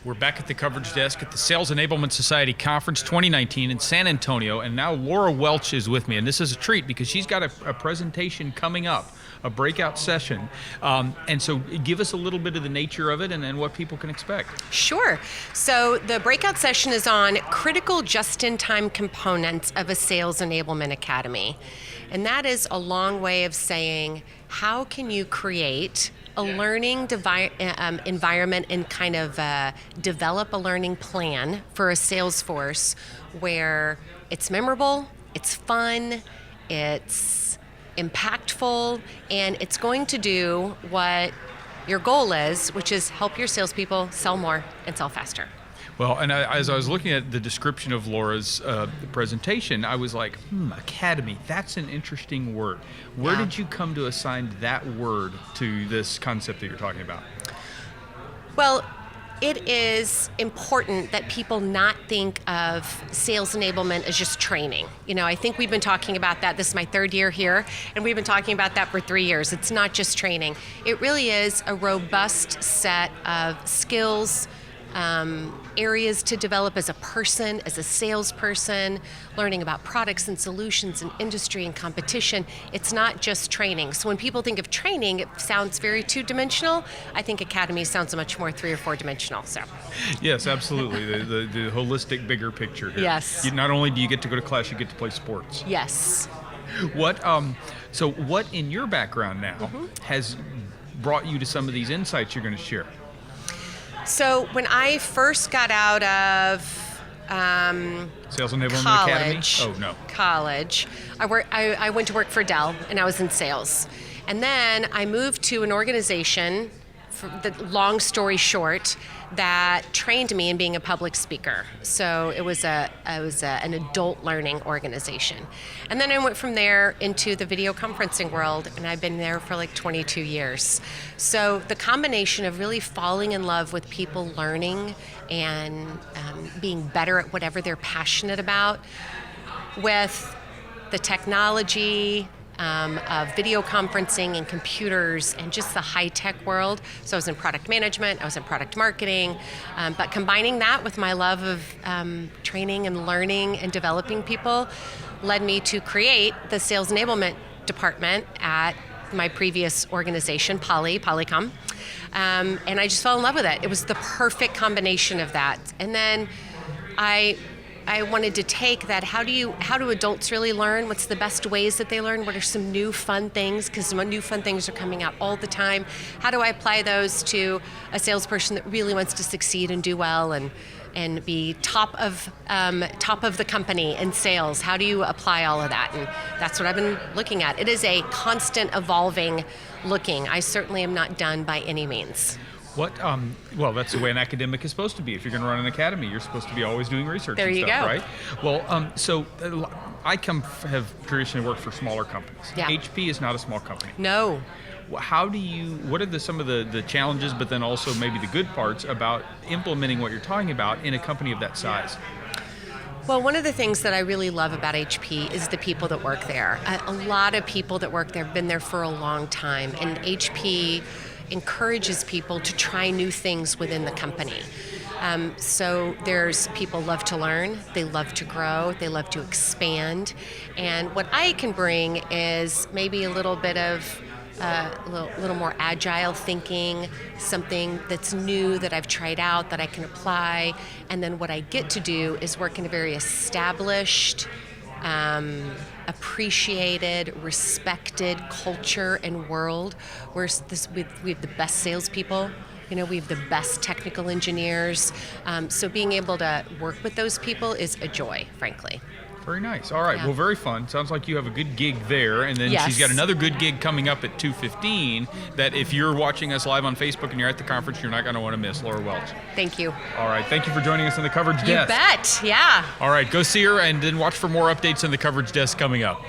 We're back at the coverage desk at the Sales Enablement Society Conference 2019 in San Antonio, and now Laura Welch is with me, and this is a treat because she's got a presentation coming up, a breakout session, and so give us a little bit of the nature of it and what people can expect. Sure. So the breakout session is on critical just-in-time components of a Sales Enablement Academy, and that is a long way of saying how can you create a learning environment and kind of develop a learning plan for a sales force where it's memorable, it's fun, it's impactful, and it's going to do what your goal is, which is help your salespeople sell more and sell faster. Well, and as I was looking at the description of Laura's presentation, I was like, academy, that's an interesting word. Where did you come to assign that word to this concept that you're talking about? Well, it is important that people not think of sales enablement as just training. You know, I think we've been talking about that. This is my third year here, and we've been talking about that for 3 years. It's not just training. It really is a robust set of skills, areas to develop as a person, as a salesperson, learning about products and solutions and industry and competition. It's not just training. So when people think of training, it sounds very two-dimensional. I think Academy sounds much more 3 or 4-dimensional. So. Yes, absolutely. the holistic, bigger picture here. Yes. Not only do you get to go to class, you get to play sports. Yes. So what in your background now has brought you to some of these insights you're going to share? So when I first got out of Sales Enablement Academy? Oh, no. College, I went to work for Dell, and I was in sales. And then I moved to an organization, for the long story short, that trained me in being a public speaker. So it was an adult learning organization. And then I went from there into the video conferencing world, and I've been there for like 22 years. So the combination of really falling in love with people learning and being better at whatever they're passionate about, with the technology, of video conferencing and computers and just the high-tech world. So I was in product management, I was in product marketing, but combining that with my love of training and learning and developing people led me to create the Sales Enablement Department at my previous organization, Polycom, and I just fell in love with it. It was the perfect combination of that. And then I wanted to take that, how do adults really learn? What's the best ways that they learn? What are some new fun things? Because some new fun things are coming out all the time. How do I apply those to a salesperson that really wants to succeed and do well and be top of the company in sales? How do you apply all of that? And that's what I've been looking at. It is a constant evolving looking. I certainly am not done by any means. Well, that's the way an academic is supposed to be. If you're going to run an academy, you're supposed to be always doing research there and you stuff, go. right? Well, so I have traditionally worked for smaller companies. Yeah. HP is not a small company. No. What are some of the challenges, but then also maybe the good parts about implementing what you're talking about in a company of that size? Well, one of the things that I really love about HP is the people that work there. A lot of people that work there have been there for a long time, and HP encourages people to try new things within the company. So there's people love to learn, they love to grow, they love to expand, and what I can bring is maybe a little bit of a little more agile thinking, something that's new that I've tried out that I can apply, and then what I get to do is work in a very established, appreciated, respected culture and world where we have the best salespeople. You know, we have the best technical engineers. So being able to work with those people is a joy, frankly. Very nice. All right. Yeah. Well, very fun. Sounds like you have a good gig there. And then Yes. she's got another good gig coming up at 2:15 that if you're watching us live on Facebook and you're at the conference, you're not going to want to miss. Laura Welch. Thank you. All right. Thank you for joining us on the coverage You desk. bet. Yeah. All right. Go see her and then watch for more updates on the coverage desk coming up.